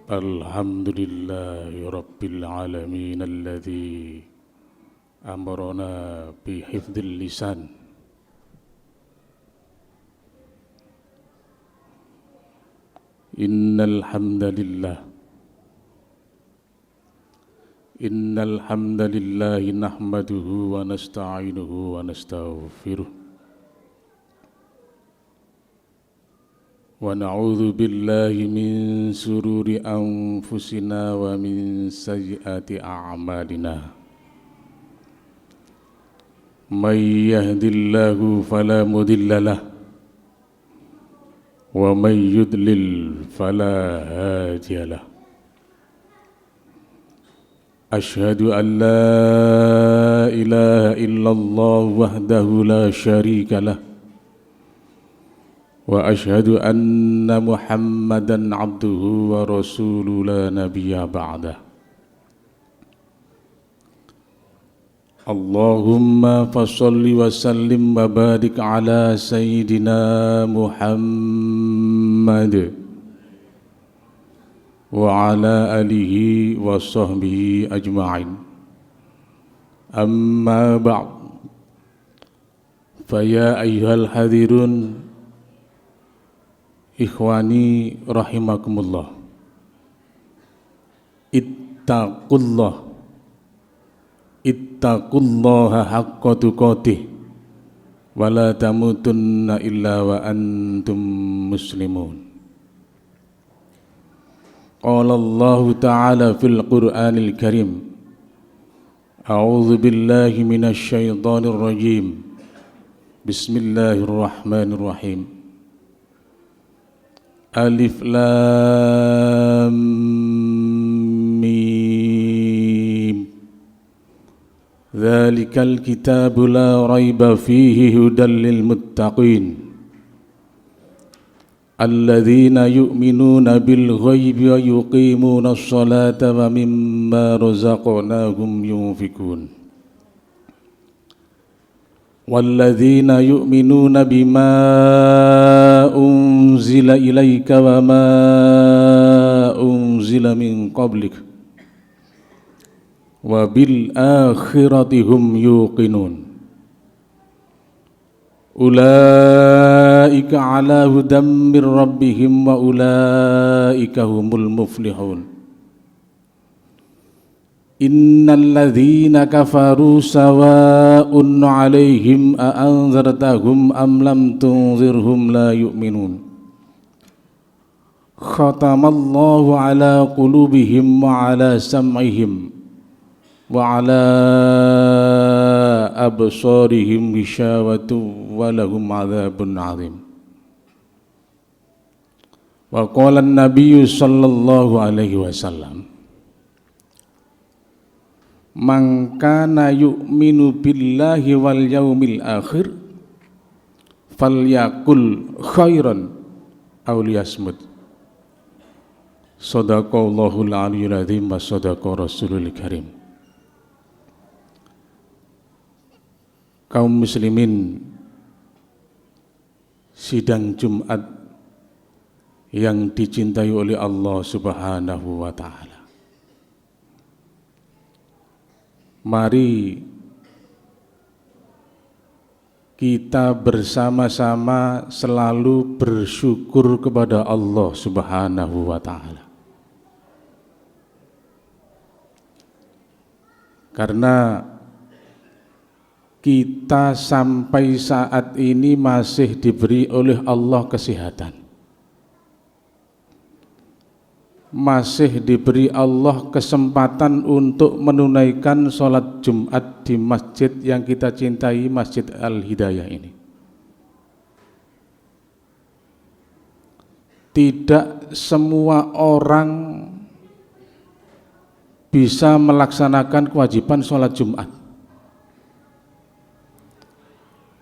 الحمد لله رب العالمين الذي أمرنا بحفظ اللسان إن الحمد لله نحمده ونستعينه ونستغفره ونعوذ بالله من شرور أنفسنا ومن سيئات أعمالنا من يهد الله فلا مضل له ومن يضلل فلا هادي له أشهد أن لا إله إلا الله وحده لا شريك له وأشهد أن محمدًا عبده ورسوله لا نبي بعده اللهم فصل وسلم وبارك على سيدنا محمد وعلى آله وصحبه أجمعين أما بعد فيا أيها الحاضرون Ikhwani rahimakumullah, ittaqullaha haqqa tuqatih wa la tamutunna illa wa antum muslimun. Qala Allah ta'ala fil Qur'anil Karim, a'udzu billahi minasy syaithanir rajim. Bismillahirrahmanirrahim. Alif Lam Mim. Dzalikal kitabu la raiba fihi hudal lil muttaqin alladzina yu'minuna bil ghaibi wa yuqimuna as-salata wa mimma razaqnahum yunfikun. وَالَّذِينَ يُؤْمِنُونَ بِمَا أُنْزِلَ إِلَيْكَ وَمَا أُنْزِلَ مِنْ قَبْلِكَ وَبِالْآخِرَةِ هُمْ يُوقِنُونَ أُولَئِكَ عَلَى هُدًى مِّن رَّبِّهِمْ وَأُولَئِكَ هُمُ الْمُفْلِحُونَ Innalladzina kafaru sawa'un 'alaihim a'anzartahum am lam tunzirhum la yu'minun. Khatamallahu 'ala qulubihim wa 'ala sam'ihim wa 'ala absarihim ghishawatun wa lahum 'adzabun 'adzim. Wa qala an-nabiyyu sallallahu alaihi wasallam, man kana yu'minu billahi wal yaumil akhir falyakul khairan aw liyasmut. Shadaqallahul aliyyul azim wa shadaqa rasulul karim. Kaum muslimin, sidang Jumat yang dicintai oleh Allah Subhanahu wa ta'ala, mari kita bersama-sama selalu bersyukur kepada Allah Subhanahu wa ta'ala. Karena kita sampai saat ini masih diberi oleh Allah kesehatan, masih diberi Allah kesempatan untuk menunaikan sholat Jumat di masjid yang kita cintai, Masjid Al-Hidayah ini. Tidak semua orang bisa melaksanakan kewajiban sholat Jumat.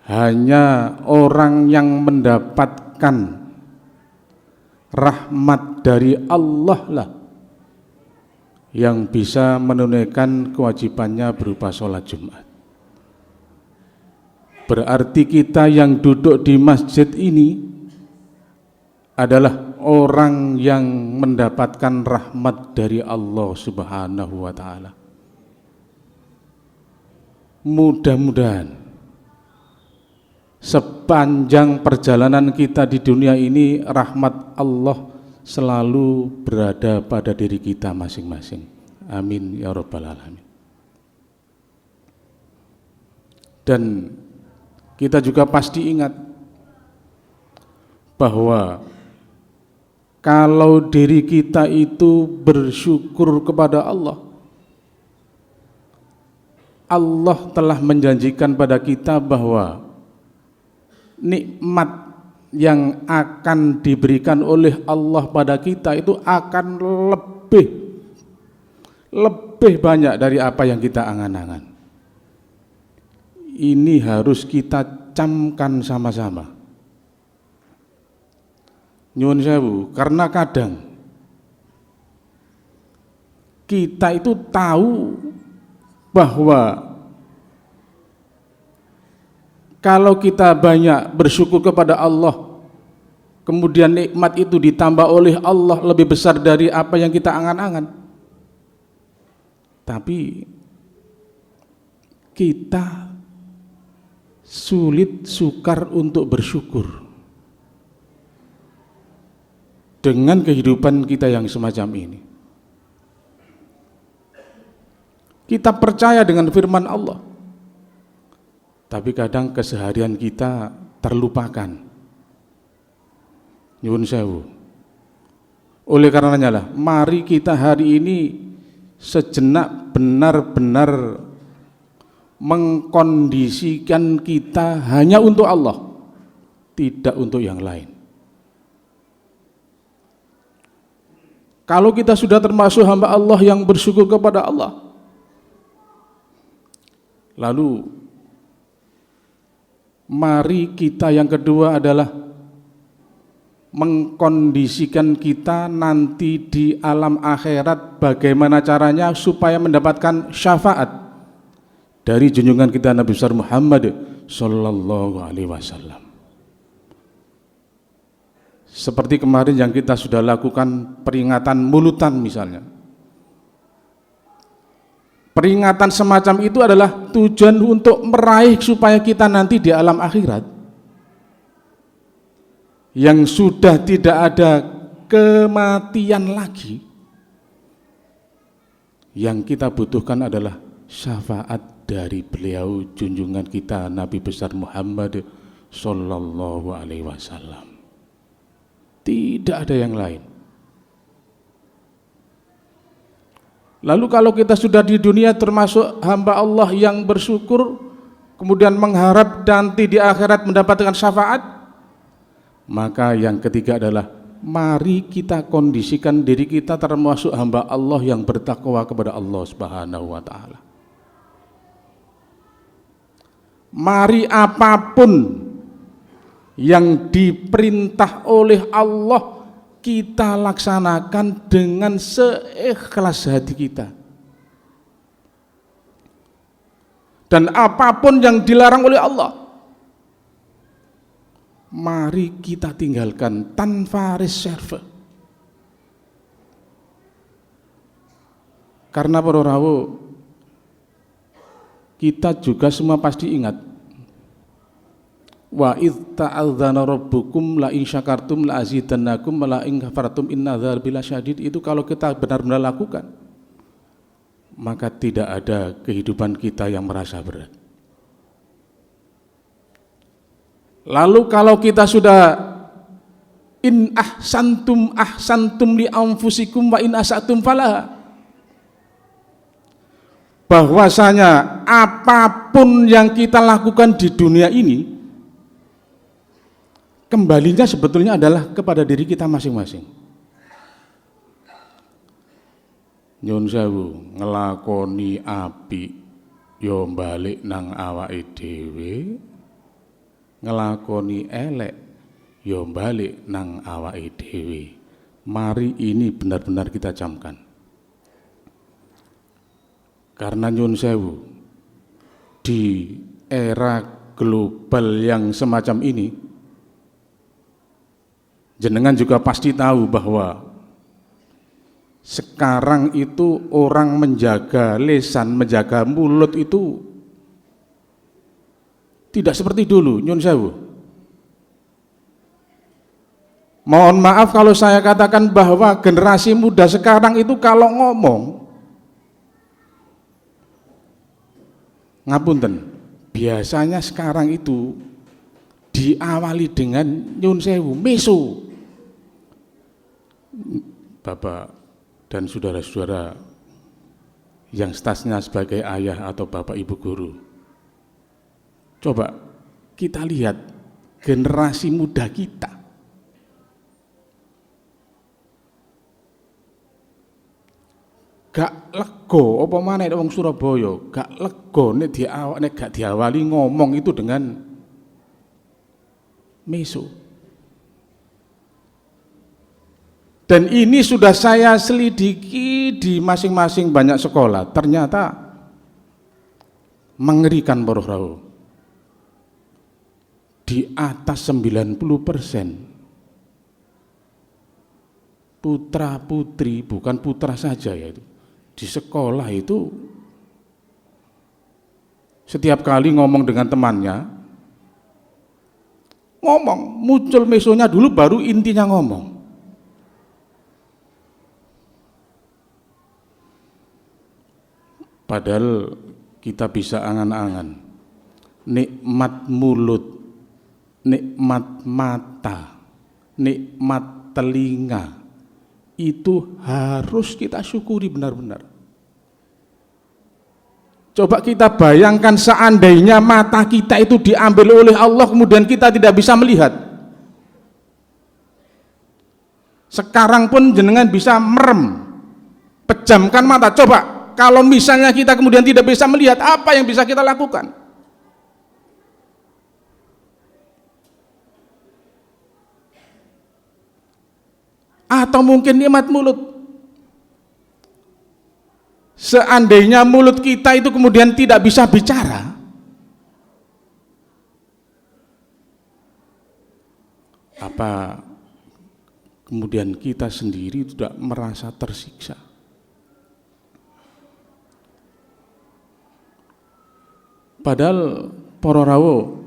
Hanya orang yang mendapatkan rahmat dari Allah lah yang bisa menunaikan kewajibannya berupa sholat Jumat. Berarti kita yang duduk di masjid ini adalah orang yang mendapatkan rahmat dari Allah Subhanahu wa taala. Mudah-mudahan sepanjang perjalanan kita di dunia ini rahmat Allah selalu berada pada diri kita masing-masing. Amin ya rabbal alamin. Dan kita juga pasti ingat bahwa kalau diri kita itu bersyukur kepada Allah, Allah telah menjanjikan pada kita bahwa nikmat yang akan diberikan oleh Allah pada kita itu akan lebih banyak dari apa yang kita angan-angan. Ini harus kita camkan sama-sama. Nyuwun sewu, karena kadang kita itu tahu bahwa kalau kita banyak bersyukur kepada Allah, kemudian nikmat itu ditambah oleh Allah lebih besar dari apa yang kita angan-angan. Tapi kita sulit sukar untuk bersyukur dengan kehidupan kita yang semacam ini. Kita percaya dengan firman Allah, tapi kadang keseharian kita terlupakan. Nyuwun sewu. Oleh karenanya lah, mari kita hari ini sejenak benar-benar mengkondisikan kita hanya untuk Allah, tidak untuk yang lain. Kalau kita sudah termasuk hamba Allah yang bersyukur kepada Allah, lalu mari kita yang kedua adalah mengkondisikan kita nanti di alam akhirat bagaimana caranya supaya mendapatkan syafaat dari junjungan kita Nabi besar Muhammad sallallahu alaihi wasallam. Seperti kemarin yang kita sudah lakukan peringatan mulutan misalnya. Peringatan semacam itu adalah tujuan untuk meraih supaya kita nanti di alam akhirat yang sudah tidak ada kematian lagi, yang kita butuhkan adalah syafaat dari beliau junjungan kita Nabi besar Muhammad sallallahu alaihi wasallam. Tidak ada yang lain. Lalu kalau kita sudah di dunia termasuk hamba Allah yang bersyukur, kemudian mengharap nanti di akhirat mendapatkan syafaat, maka yang ketiga adalah mari kita kondisikan diri kita termasuk hamba Allah yang bertakwa kepada Allah Subhanahu wa taala. Mari apapun yang diperintah oleh Allah kita laksanakan dengan seikhlas hati kita, dan apapun yang dilarang oleh Allah mari kita tinggalkan tanpa reserve. Karena para rawuh, kita juga semua pasti ingat wa idz ta'adzana rabbukum la in syakartum la azidannakum wa la in kafartum inna adzabi lasyadid. Itu kalau kita benar-benar lakukan, maka tidak ada kehidupan kita yang merasa berat. Lalu kalau kita sudah in ahsantum li anfusikum wa in asatum falaha, bahwasanya apapun yang kita lakukan di dunia ini kembalinya sebetulnya adalah kepada diri kita masing-masing. Nyun sewu, ngelakoni apik yo balik nang awake dhewe, ngelakoni elek yo balik nang awake dhewe. Mari ini benar-benar kita camkan. Karena nyun sewu, di era global yang semacam ini, Jenengan juga pasti tahu bahwa sekarang itu orang menjaga lisan, menjaga mulut itu tidak seperti dulu, nyun sewu. Mohon maaf kalau saya katakan bahwa generasi muda sekarang itu kalau ngomong, ngapunten, biasanya sekarang itu diawali dengan nyun sewu, meso. Bapak dan saudara-saudara yang statusnya sebagai ayah atau bapak ibu guru, coba kita lihat generasi muda kita. Gak lego apa maneh wong Surabaya, gak lego nek gak diawali ngomong itu dengan meso. Dan ini sudah saya selidiki di masing-masing banyak sekolah, ternyata mengerikan para rawuh. Di atas 90% putra putri, bukan putra saja ya, itu di sekolah itu setiap kali ngomong dengan temannya, ngomong muncul mesonya dulu baru intinya ngomong. Padahal kita bisa angan-angan, nikmat mulut, nikmat mata, nikmat telinga, itu harus kita syukuri benar-benar. Coba kita bayangkan seandainya mata kita itu diambil oleh Allah kemudian kita tidak bisa melihat. Sekarang pun jenengan bisa merem, pejamkan mata, coba. Kalau misalnya kita kemudian tidak bisa melihat, apa yang bisa kita lakukan? Atau mungkin nikmat mulut. Seandainya mulut kita itu kemudian tidak bisa bicara, apa kemudian kita sendiri tidak merasa tersiksa? Padahal para rawuh,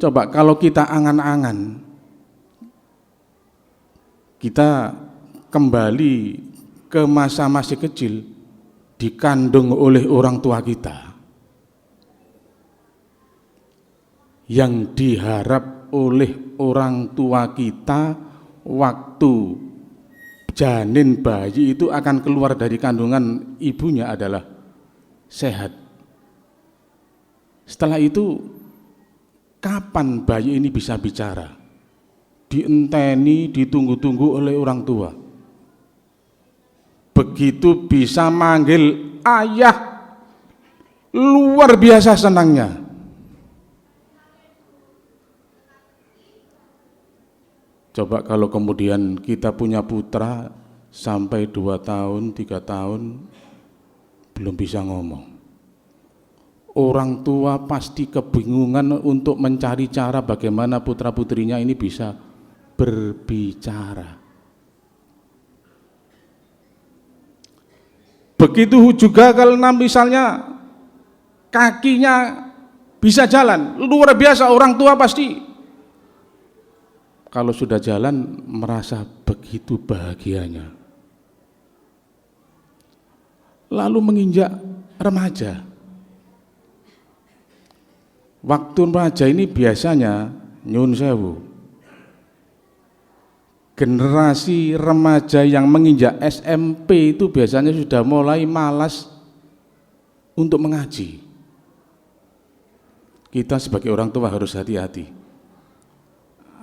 coba kalau kita angan-angan, kita kembali ke masa masih kecil, dikandung oleh orang tua kita, yang diharap oleh orang tua kita waktu janin bayi itu akan keluar dari kandungan ibunya adalah sehat. Setelah itu, kapan bayi ini bisa bicara? Dienteni, ditunggu-tunggu oleh orang tua. Begitu bisa manggil ayah, luar biasa senangnya. Coba kalau kemudian kita punya putra sampai 2 tahun, 3 tahun belum bisa ngomong. Orang tua pasti kebingungan untuk mencari cara bagaimana putra-putrinya ini bisa berbicara. Begitu juga kalau misalnya kakinya bisa jalan, luar biasa, orang tua pasti kalau sudah jalan merasa begitu bahagianya. Lalu menginjak remaja. Waktu remaja ini biasanya nyun sewu, generasi remaja yang menginjak SMP itu biasanya sudah mulai malas untuk mengaji. Kita sebagai orang tua harus hati-hati,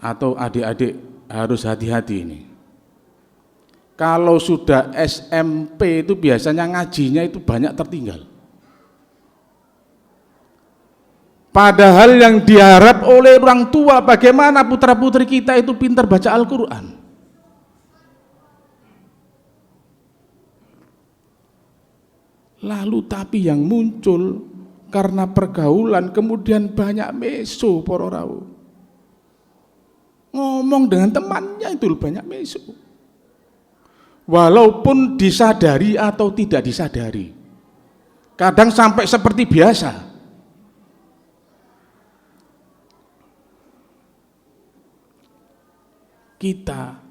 atau adik-adik harus hati-hati ini. Kalau sudah SMP itu biasanya ngajinya itu banyak tertinggal. Padahal yang diharap oleh orang tua bagaimana putra-putri kita itu pintar baca Al-Quran. Lalu tapi yang muncul karena pergaulan kemudian banyak meso para rawuh. ngomong dengan temannya itu banyak misu. Walaupun disadari atau tidak disadari. Kadang sampai seperti biasa. Kita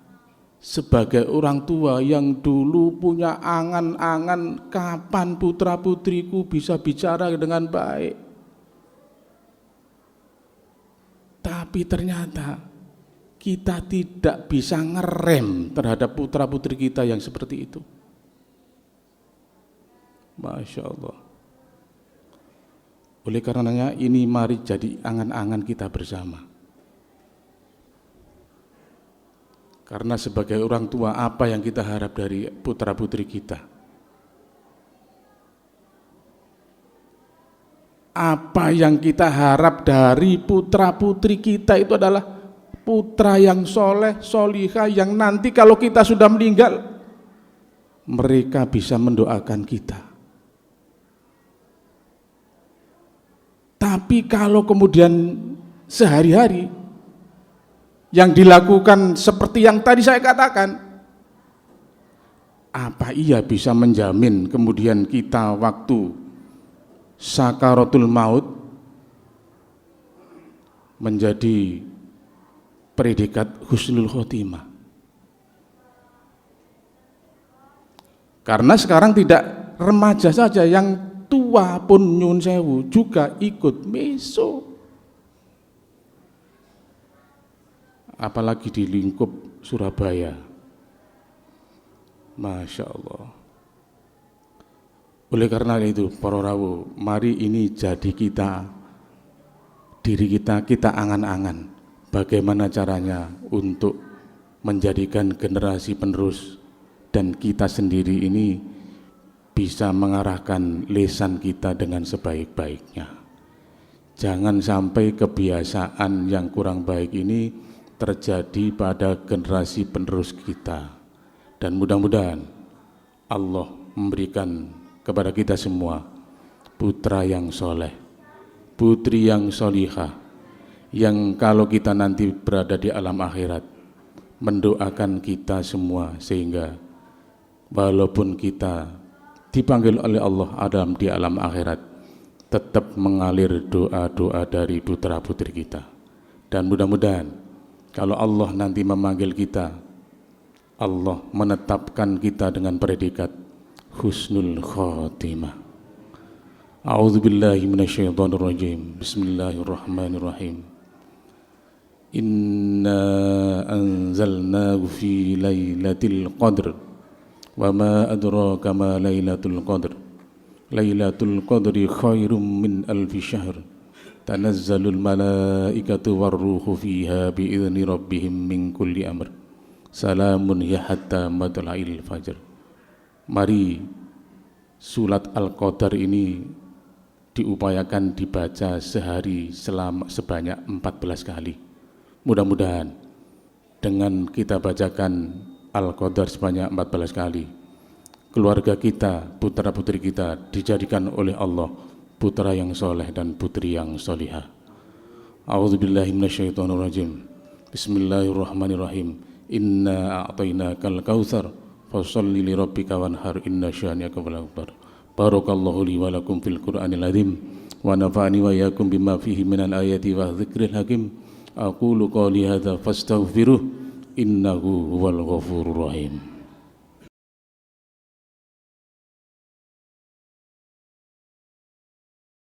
sebagai orang tua yang dulu punya angan-angan kapan putra-putriku bisa bicara dengan baik. Tapi ternyata kita tidak bisa ngerem terhadap putra-putri kita yang seperti itu. Masya Allah. Oleh karenanya ini mari jadi angan-angan kita bersama. Karena sebagai orang tua apa yang kita harap dari putra-putri kita? Apa yang kita harap dari putra-putri kita itu adalah putra yang soleh, solihah, yang nanti kalau kita sudah meninggal mereka bisa mendoakan kita. Tapi kalau kemudian sehari-hari yang dilakukan seperti yang tadi saya katakan, apa iya bisa menjamin kemudian kita waktu sakaratul maut menjadi predikat husnul khotimah? Karena sekarang tidak remaja saja, yang tua pun nyun sewu juga ikut meso. Apalagi di lingkup Surabaya. Masya Allah. Oleh karena itu para rawuh, mari ini jadi diri kita angan-angan bagaimana caranya untuk menjadikan generasi penerus dan kita sendiri ini bisa mengarahkan lisan kita dengan sebaik-baiknya. Jangan sampai kebiasaan yang kurang baik ini terjadi pada generasi penerus kita, dan mudah-mudahan Allah memberikan kepada kita semua putra yang soleh, putri yang solihah, yang kalau kita nanti berada di alam akhirat mendoakan kita semua, sehingga walaupun kita dipanggil oleh Allah Adam di alam akhirat tetap mengalir doa-doa dari putra-putri kita. Dan mudah-mudahan kalau Allah nanti memanggil kita, Allah menetapkan kita dengan predikat husnul khotimah. A'udzubillahi minasyaitonirrajim. Bismillahirrahmanirrahim. Inna anzalnahu fi lailatul qadr wa ma adraka ma lailatul qadr. Lailatul qadri khairum min alfi syahr. Tanazzalul malaikatu warruhu fiha bi'izni rabbihim min kulli amr. Salamun ya hatta matla'il fajr. Mari surat Al-Qadar ini diupayakan dibaca sehari sebanyak 14 kali. Mudah-mudahan dengan kita bacakan Al-Qadar sebanyak 14 kali, keluarga kita, putra-putri kita dijadikan oleh Allah putra yang soleh dan putri yang solihah. A'udzubillahi minasyaitonirrajim. Bismillahirrahmanirrahim. Inna a'tainakal kautsar fasholli li rabbika wanhar inna syani'aka wal abtar. Barakallahu li wa lakum fil Qur'anil azim wa nafa'ani wa iyyakum bima fihi minal ayati wa dzikril hakim. Aqulu qawli hadza fastaghfiruh innahu huwal ghafurur rahim.